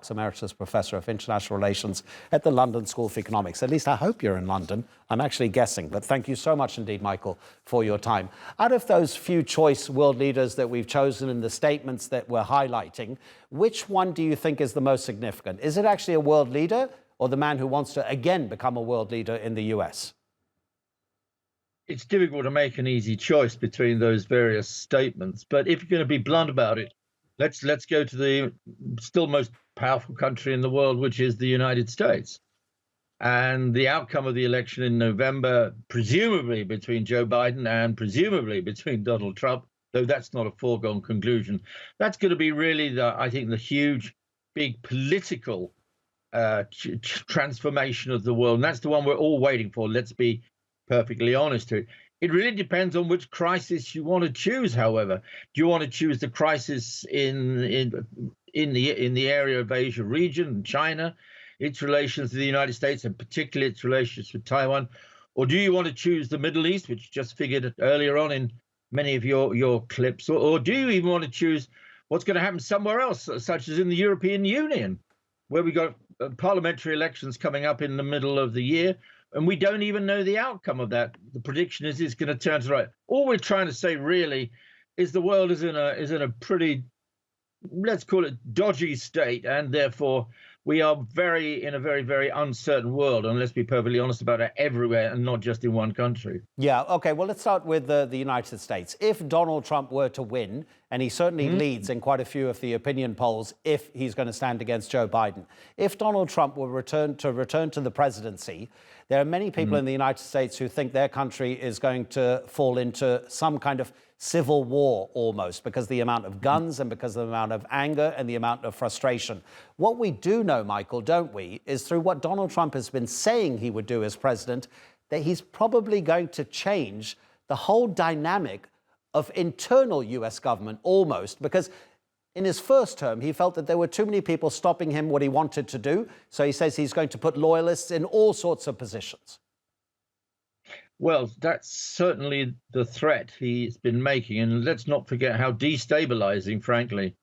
Sachs Emeritus Professor of International Relations at the London School of Economics. At least I hope you're in London. I'm actually guessing, but thank you so much indeed, Michael, for your time. Out of those few choice world leaders that we've chosen in the statements that we're highlighting, which one do you think is the most significant? Is it actually a world leader or the man who wants to again become a world leader in the US? It's difficult to make an easy choice between those various statements, but if you're going to be blunt about it, let's go to the still most powerful country in the world, which is the United States. And the outcome of the election in November, presumably between Joe Biden and presumably between Donald Trump, though that's not a foregone conclusion, that's going to be really, I think, the huge, big political transformation of the world. And that's the one we're all waiting for. Let's be perfectly honest here. It really depends on which crisis you want to choose, however. Do you want to choose the crisis in the area of Asia region, China, its relations to the United States, and particularly its relations with Taiwan? Or do you want to choose the Middle East, which just figured earlier on in many of your clips? Or do you even want to choose what's going to happen somewhere else, such as in the European Union, where we got parliamentary elections coming up in the middle of the year, and we don't even know the outcome of that? The prediction is it's going to turn to the right. All we're trying to say really is the world is in a pretty, let's call it, dodgy state, and therefore we are in a very, very uncertain world, and let's be perfectly honest about it, everywhere and not just in one country. Yeah, okay, well, let's start with the United States. If Donald Trump were to win, and he certainly leads in quite a few of the opinion polls if he's going to stand against Joe Biden, if Donald Trump will return to the presidency, there are many people in the United States who think their country is going to fall into some kind of civil war almost because of the amount of guns and because of the amount of anger and the amount of frustration. What we do know, Michael, don't we, is through what Donald Trump has been saying he would do as president, that he's probably going to change the whole dynamic of internal US government almost, because in his first term, he felt that there were too many people stopping him what he wanted to do. So he says he's going to put loyalists in all sorts of positions. Well, that's certainly the threat he's been making. And let's not forget how destabilizing, frankly,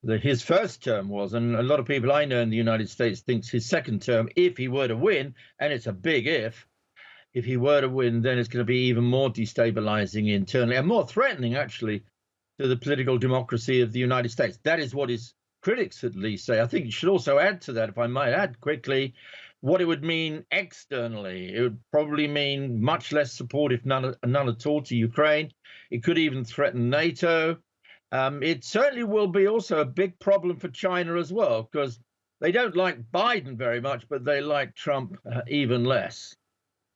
his first term was. And a lot of people I know in the United States thinks his second term, if he were to win, and it's a big if he were to win, then it's going to be even more destabilizing internally and more threatening, actually, to the political democracy of the United States. That is what his critics at least say. I think you should also add to that, if I might add quickly, what it would mean externally. It would probably mean much less support, if none at all, to Ukraine. It could even threaten NATO. It certainly will be also a big problem for China as well, because they don't like Biden very much, but they like Trump even less.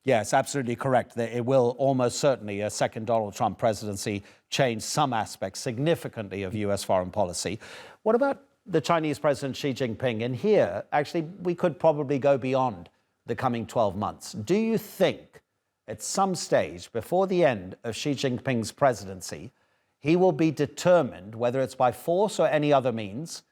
Yes, absolutely correct. It will almost certainly, a second Donald Trump presidency, change some aspects significantly of US foreign policy. What about the Chinese President Xi Jinping? And here, actually, we could probably go beyond the coming 12 months. Do you think at some stage before the end of Xi Jinping's presidency, he will be determined, whether it's by force or any other means,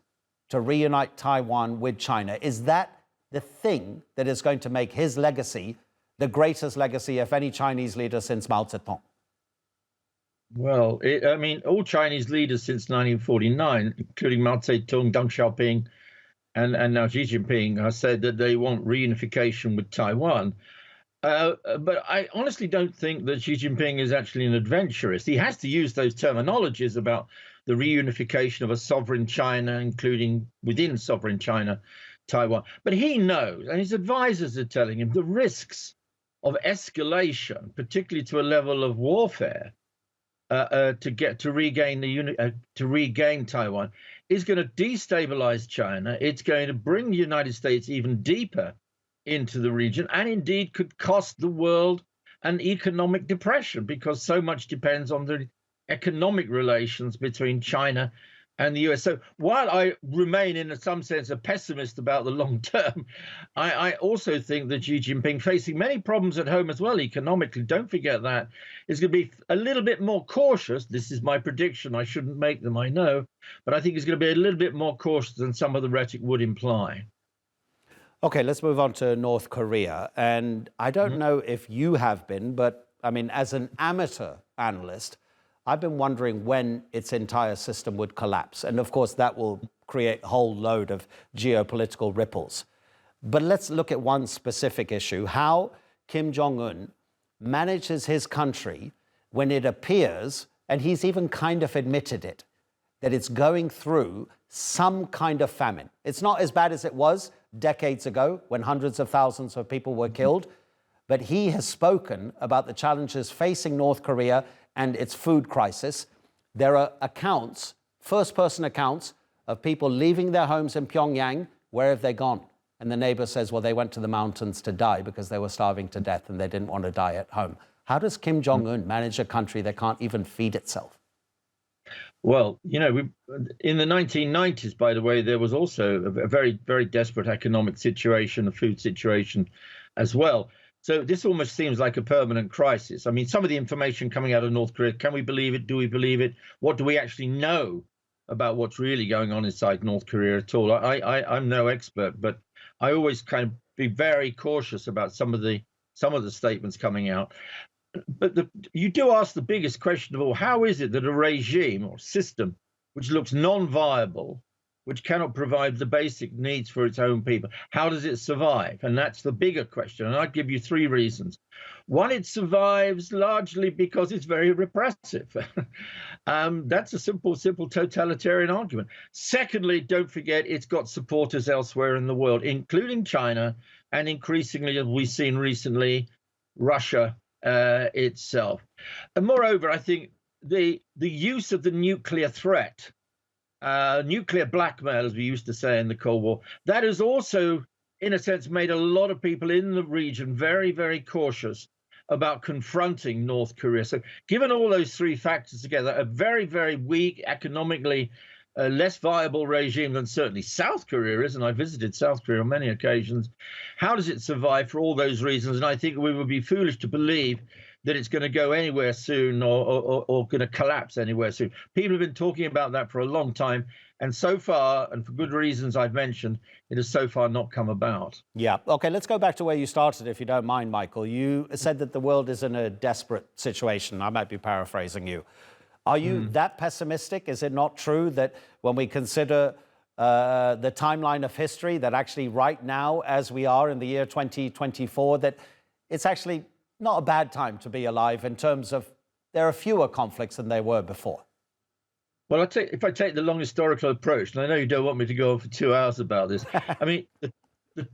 to reunite Taiwan with China? Is that the thing that is going to make his legacy the greatest legacy of any Chinese leader since Mao Zedong? Well, I mean, all Chinese leaders since 1949, including Mao Zedong, Deng Xiaoping, and now Xi Jinping, have said that they want reunification with Taiwan. But I honestly don't think that Xi Jinping is actually an adventurist. He has to use those terminologies about the reunification of a sovereign China, including within sovereign China, Taiwan. But he knows, and his advisors are telling him, the risks of escalation, particularly to a level of warfare, to regain Taiwan, is going to destabilize China. It's going to bring the United States even deeper into the region, and indeed could cost the world an economic depression, because so much depends on the economic relations between China and the US. So while I remain in some sense a pessimist about the long term, I also think that Xi Jinping, facing many problems at home as well economically, don't forget that, is going to be a little bit more cautious. This is my prediction. I shouldn't make them, I know, but I think he's going to be a little bit more cautious than some of the rhetoric would imply. Okay, let's move on to North Korea. And I don't know if you have been, but I mean, as an amateur analyst, I've been wondering when its entire system would collapse. And of course, that will create a whole load of geopolitical ripples. But let's look at one specific issue, how Kim Jong-un manages his country when it appears, and he's even kind of admitted it, that it's going through some kind of famine. It's not as bad as it was decades ago when hundreds of thousands of people were killed, but he has spoken about the challenges facing North Korea and its food crisis. There are accounts, first-person accounts, of people leaving their homes in Pyongyang. Where have they gone? And the neighbor says, well, they went to the mountains to die because they were starving to death and they didn't want to die at home. How does Kim Jong-un manage a country that can't even feed itself? Well, you know, in the 1990s, by the way, there was also a very, very desperate economic situation, a food situation as well. So this almost seems like a permanent crisis. I mean, some of the information coming out of North Korea, can we believe it? Do we believe it? What do we actually know about what's really going on inside North Korea at all? I'm no expert, but I always kind of be very cautious about some of the statements coming out. But you do ask the biggest question of all: how is it that a regime or system which looks non-viable, which cannot provide the basic needs for its own people, how does it survive? And that's the bigger question. And I'd give you three reasons. One, it survives largely because it's very repressive. That's a simple totalitarian argument. Secondly, don't forget, it's got supporters elsewhere in the world, including China, and increasingly, as we've seen recently, Russia itself. And moreover, I think the use of the nuclear threat, nuclear blackmail, as we used to say in the Cold War, that has also, in a sense, made a lot of people in the region very, very cautious about confronting North Korea. So given all those three factors together, a very, very weak, economically less viable regime than certainly South Korea is, and I visited South Korea on many occasions, how does it survive for all those reasons? And I think we would be foolish to believe that it's going to go anywhere soon or going to collapse anywhere soon. People have been talking about that for a long time. And so far, and for good reasons I've mentioned, it has so far not come about. Yeah. OK, let's go back to where you started, if you don't mind, Michael. You said that the world is in a desperate situation. I might be paraphrasing you. Are you that pessimistic? Is it not true that when we consider the timeline of history, that actually right now, as we are in the year 2024, that it's actually not a bad time to be alive in terms of there are fewer conflicts than there were before? Well, if I take the long historical approach, and I know you don't want me to go on for 2 hours about this, I mean,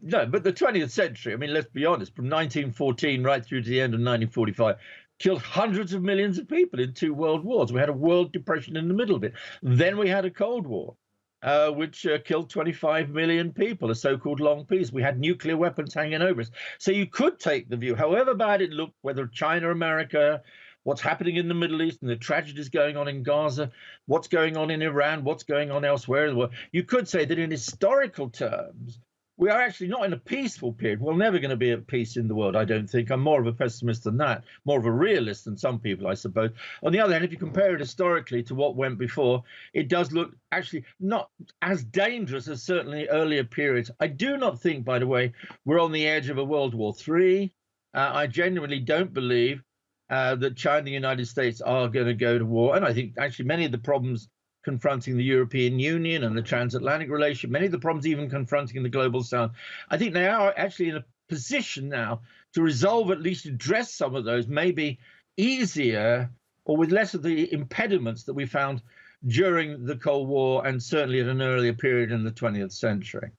no, but the 20th century, I mean, let's be honest, from 1914 right through to the end of 1945, killed hundreds of millions of people in 2 world wars. We had a world depression in the middle of it. Then we had a Cold War, which killed 25 million people, a so-called long peace. We had nuclear weapons hanging over us. So you could take the view, however bad it looked, whether China, America, what's happening in the Middle East and the tragedies going on in Gaza, what's going on in Iran, what's going on elsewhere in the world, you could say that in historical terms, we are actually not in a peaceful period. We're never going to be at peace in the world, I don't think. I'm more of a pessimist than that, more of a realist than some people, I suppose. On the other hand, if you compare it historically to what went before, it does look actually not as dangerous as certainly earlier periods. I do not think, by the way, we're on the edge of a World War III. I genuinely don't believe that China and the United States are going to go to war. And I think actually many of the problems confronting the European Union and the transatlantic relationship, many of the problems even confronting the global south, I think they are actually in a position now to resolve, at least address some of those, maybe easier or with less of the impediments that we found during the Cold War and certainly at an earlier period in the 20th century.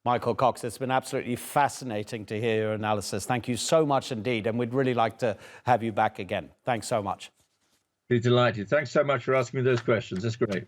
Michael Cox, it's been absolutely fascinating to hear your analysis. Thank you so much indeed. And we'd really like to have you back again. Thanks so much. Be delighted. Thanks so much for asking me those questions. That's great.